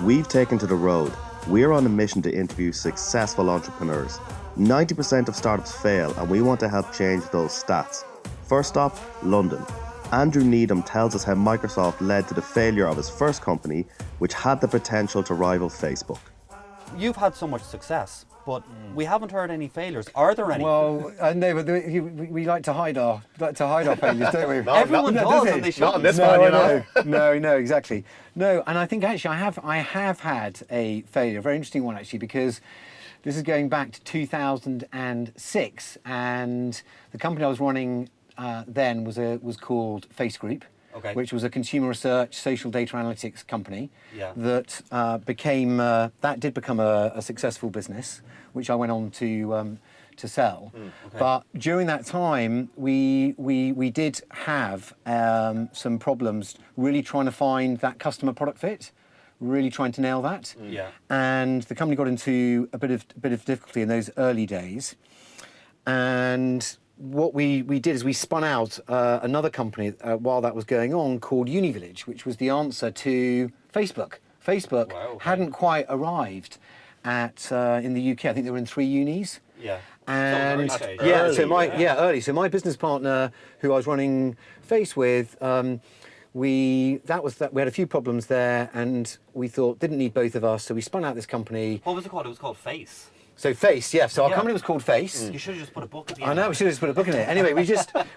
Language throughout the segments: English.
we've taken to the road. We're on a mission to interview successful entrepreneurs. 90% of startups fail, and we want to help change those stats. First stop, London. Andrew Needham tells us how Microsoft led to the failure of his first company, which had the potential to rival Facebook. You've had so much success, but we haven't heard any failures. Are there any? Well, no, but we like to hide our failures, don't we? Everyone does, and they should. Not on this one, you know. No, exactly. No, and I think actually I have had a failure, a very interesting one actually, because this is going back to 2006, and the company I was running then was called Face Group. Okay. Which was a consumer research, social data analytics company that did become a successful business, which I went on to sell. Okay. But during that time, we did have some problems really trying to find that customer product fit, really trying to nail that. Yeah. And the company got into a bit of difficulty in those early days, and what we did is we spun out another company while that was going on called UniVillage, which was the answer to Facebook. Facebook hadn't quite arrived in the UK. I think they were in 3 unis. Yeah. And Early. early. So my business partner, who I was running Face with, we had a few problems there, and we thought didn't need both of us, so we spun out this company. What was it called? It was called Face. So Face, yeah. So our company was called Face. You should have just put a book at the I end. know, we should have just put a book in it. Anyway,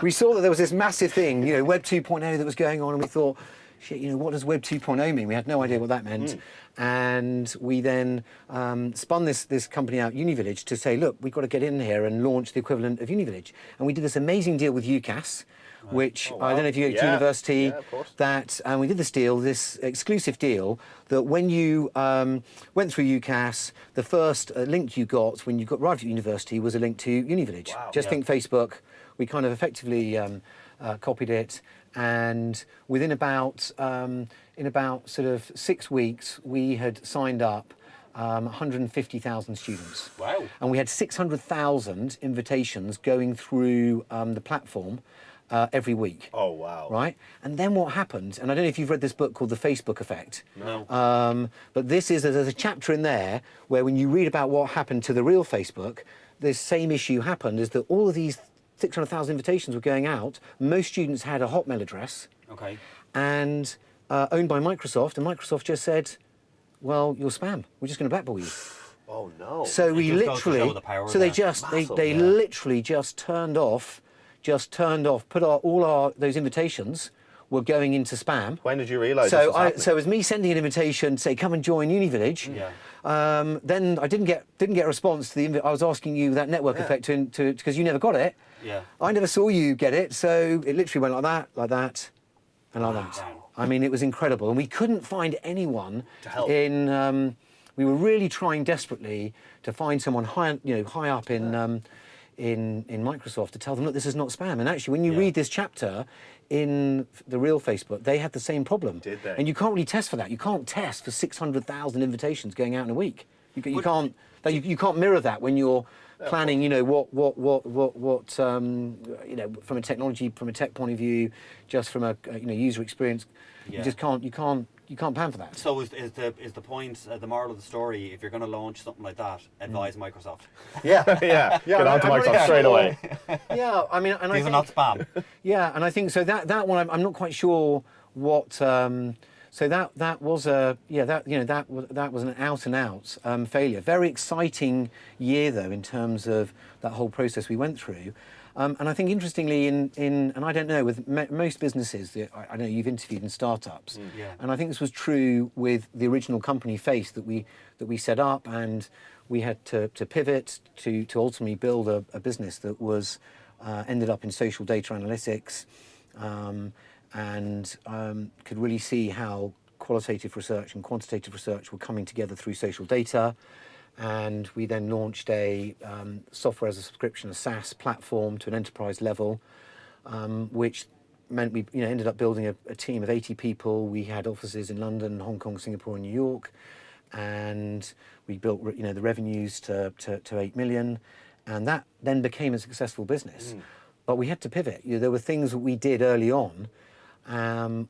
we saw that there was this massive thing, Web 2.0 that was going on, and we thought, shit, what does Web 2.0 mean? We had no idea what that meant. And we then spun this company out, UniVillage, to say, look, we've got to get in here and launch the equivalent of UniVillage. And we did this amazing deal with UCAS, which I don't know if you go to university, and we did this exclusive deal that when you went through UCAS, the first link you got when you arrived at university was a link to UniVillage. Think Facebook. We kind of effectively copied it, and within about sort of 6 weeks, we had signed up 150,000 students. Wow. And we had 600,000 invitations going through the platform every week. Oh, wow. Right? And then what happened, and I don't know if you've read this book called The Facebook Effect. No. But there's a chapter in there where when you read about what happened to the real Facebook, this same issue happened, is that all of these 600,000 invitations were going out. Most students had a Hotmail address. Okay. And owned by Microsoft, and Microsoft just said, well, you're spam. We're just going to blackball you. Oh, no. So we literally, they literally just turned off, those invitations were going into spam. When did you realise so this was happening? So it was me sending an invitation to say, come and join UniVillage. Yeah. Then I didn't get a response to the I was asking you that network effect to because you never got it. Yeah. I never saw you get it, so it literally went like that, and like that. Wow. I mean, it was incredible, and we couldn't find anyone to help. We were really trying desperately to find someone high up in Microsoft to tell them, look, this is not spam. And actually, when you read this chapter in the real Facebook, they had the same problem. Did they? And you can't really test for that. You can't test for 600,000 invitations going out in a week. You can't mirror that when you're planning. What from a tech point of view, just from a user experience, you just can't. You can't plan for that. So is the point, the moral of the story, if you're going to launch something like that, advise Microsoft. Yeah. Get on to Microsoft straight away. Yeah, I mean, and These are not spam. Yeah, and I think so that one I'm not quite sure what. So that was an out and out failure. Very exciting year though in terms of that whole process we went through. And I think interestingly, and I don't know, with most businesses, I know you've interviewed in startups, and I think this was true with the original company Face that we set up, and we had to pivot to ultimately build a business that was ended up in social data analytics, and could really see how qualitative research and quantitative research were coming together through social data. And we then launched a software as a subscription, a SaaS platform to an enterprise level, which meant we ended up building a team of 80 people. We had offices in London, Hong Kong, Singapore, and New York, and we built the revenues to 8 million, and that then became a successful business. But we had to pivot. There were things that we did early on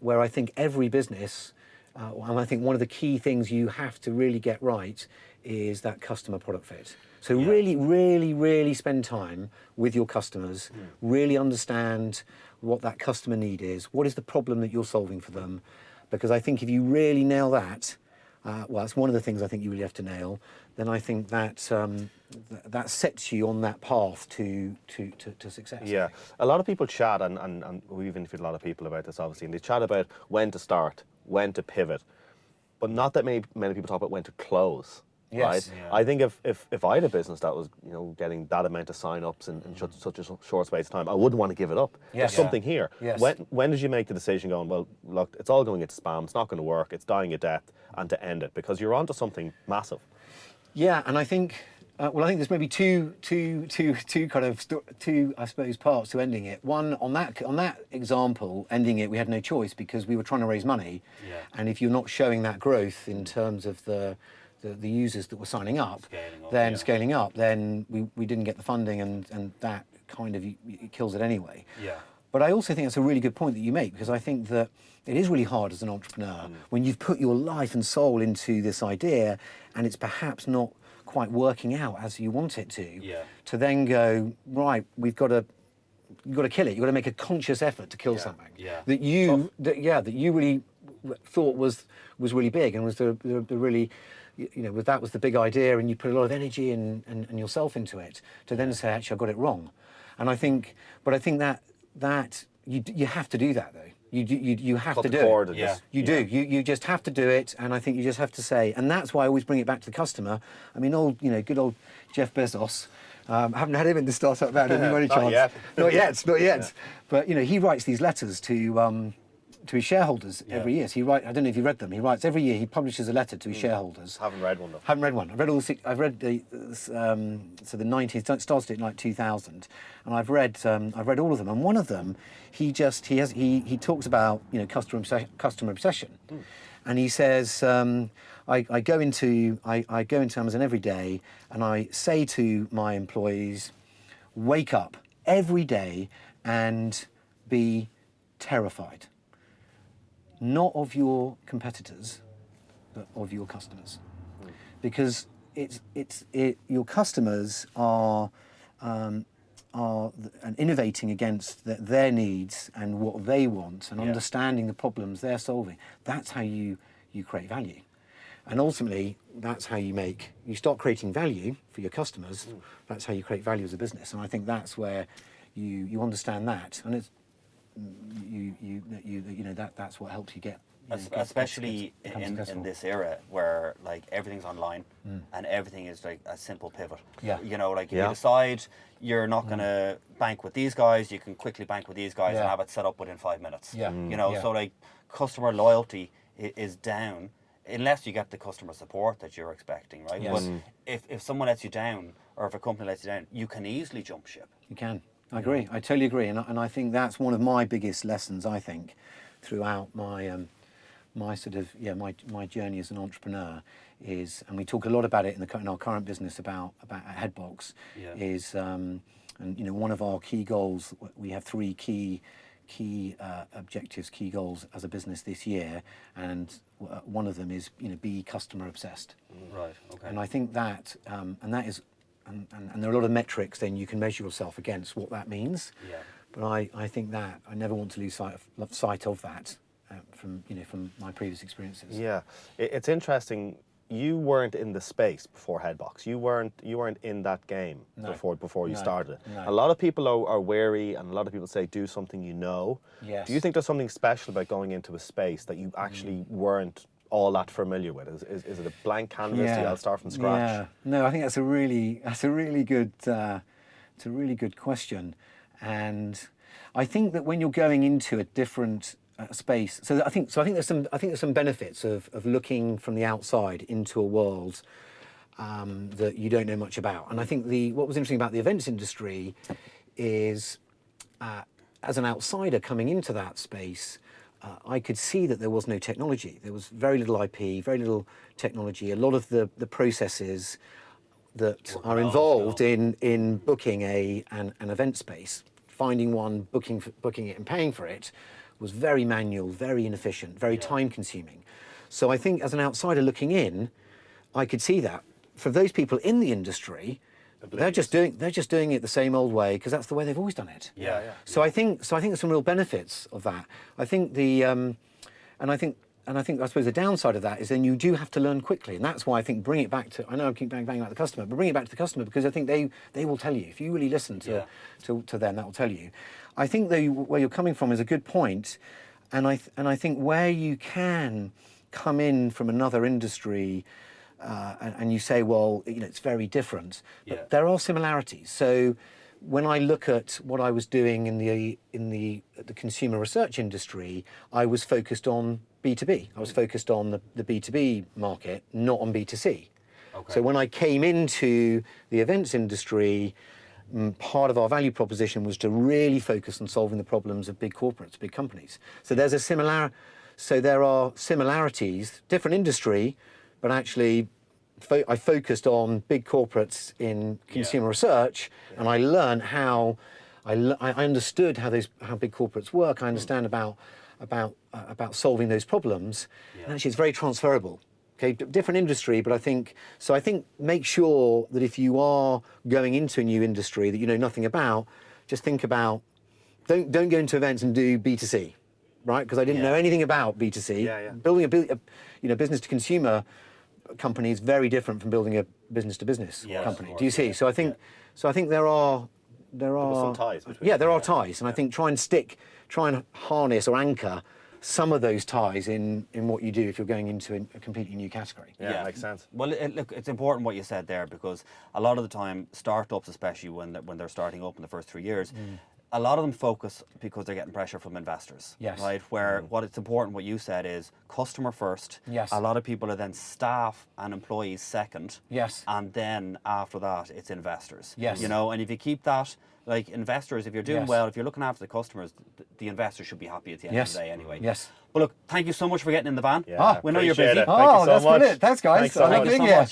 where I think every business and I think one of the key things you have to really get right is that customer product fit. So really spend time with your customers, really understand what that customer need is, what is the problem that you're solving for them, because I think if you really nail that, well, that's one of the things I think you really have to nail, then I think that that sets you on that path to success. Yeah, a lot of people chat, and we've interviewed a lot of people about this, obviously, and they chat about when to start, when to pivot, but not that many people talk about when to close. Yes. Right? Yeah. I think if I had a business that was getting that amount of sign-ups in such a short space of time, I wouldn't want to give it up. Yes. There's something here. Yes. When did you make the decision going, well, look, it's all going into spam, it's not going to work, it's dying a death, and to end it? Because you're onto something massive. Yeah, and I think, I think there's maybe two I suppose parts to ending it. One, on that example, ending it, we had no choice because we were trying to raise money, and if you're not showing that growth in terms of the users that were signing up, scaling up, then we didn't get the funding, and that kind of it kills it anyway. Yeah. But I also think that's a really good point that you make, because I think that it is really hard as an entrepreneur when you've put your life and soul into this idea and it's perhaps not quite working out as you want it to then go, right, you've got to kill it. You've got to make a conscious effort to kill something that you really thought was really big and was the really, that was the big idea, and you put a lot of energy and yourself into it, to then say, actually, I got it wrong. And I think that you have to do that, though. You have to do it. Yeah. You do. You just have to do it, and I think you just have to say, and that's why I always bring it back to the customer. I mean, good old Jeff Bezos. Haven't had him in the startup band any money chance. Not yet. But he writes these letters to his shareholders every year. So I don't know if you read them. He writes every year. He publishes a letter to his shareholders. Haven't read one though. Haven't read one. I've read all the. I've read the 90s. Started in like 2000, and I've read all of them. And one of them, he talks about customer obsession, and he says, I go into Amazon every day, and I say to my employees, wake up every day and be terrified. Not of your competitors, but of your customers, because your customers are innovating against their needs and what they want, and understanding the problems they're solving. That's how you create value, and ultimately that's how you start creating value for your customers. That's how you create value as a business, and I think that's where you understand that, and it's. That's what helps you get. Especially in this era where like everything's online and everything is like a simple pivot. Yeah. If you decide you're not going to bank with these guys, you can quickly bank with these guys and have it set up within 5 minutes. Yeah. So like customer loyalty is down unless you get the customer support that you're expecting, right? Yes. But if someone lets you down, or if a company lets you down, you can easily jump ship. You can. I agree. I totally agree, and I think that's one of my biggest lessons. I think throughout my my journey as an entrepreneur is, and we talk a lot about it in our current business about Headbox, is and one of our key goals. We have three key objectives, key goals as a business this year, and one of them is be customer obsessed. Right. Okay. And I think that and that is. And there are a lot of metrics then you can measure yourself against what that means. Yeah. But I think that I never want to lose sight of that from my previous experiences. Yeah, it's interesting. You weren't in the space before Headbox. You weren't in that game before you started. No. A lot of people are wary, and a lot of people say do something you know. Yes. Do you think there's something special about going into a space that you actually weren't all that familiar with? Is it a blank canvas? Do you all start from scratch? Yeah. No, I think that's a really good question, and I think that when you're going into a different space, I think there's some benefits of looking from the outside into a world that you don't know much about. And I think what was interesting about the events industry is, as an outsider coming into that space, I could see that there was no technology. There was very little IP, very little technology. A lot of the processes that are involved in booking an event space, finding one, booking it and paying for it, was very manual, very inefficient, very time consuming. So I think as an outsider looking in, I could see that. For those people in the industry, they're just doing it the same old way because that's the way they've always done it. Yeah. So I think there's some real benefits of that. I think I suppose the downside of that is then you do have to learn quickly, and that's why I think bring it back to. I know I keep banging about the customer, but bring it back to the customer because I think they will tell you if you really listen to them, that will tell you. I think where you're coming from is a good point, and I think where you can come in from another industry. And you say, well, it's very different. But there are similarities. So when I look at what I was doing in the consumer research industry, I was focused on B2B. I was focused on the B2B market, not on B2C. Okay. So when I came into the events industry, part of our value proposition was to really focus on solving the problems of big corporates, big companies. So there are similarities, different industry, but actually, I focused on big corporates in consumer research, and I learned how I understood how big corporates work. I understand about solving those problems, and actually, it's very transferable. Okay, different industry, but I think make sure that if you are going into a new industry that you know nothing about, just think about don't go into events and do B2C, right? Because I didn't know anything about B2C. Building a business to consumer company is very different from building a business-to-business company. Do you see? So I think there are some ties between there are ties, and I think try and harness or anchor some of those ties in what you do if you're going into a completely new category. Yeah, makes sense. Well, look, it's important what you said there because a lot of the time, startups, especially when they're starting up in the first 3 years. A lot of them focus because they're getting pressure from investors, right? Where what it's important, what you said is customer first. Yes. A lot of people are then staff and employees second. Yes. And then after that, it's investors. Yes. And if you keep that, like investors, if you're doing well, if you're looking after the customers, the investors should be happy at the end of the day anyway. Yes. But look, thank you so much for getting in the van. Yeah, we know you're appreciate busy. it. Thank you so that's much. brilliant. Thanks, guys. Thanks so I like much. being here.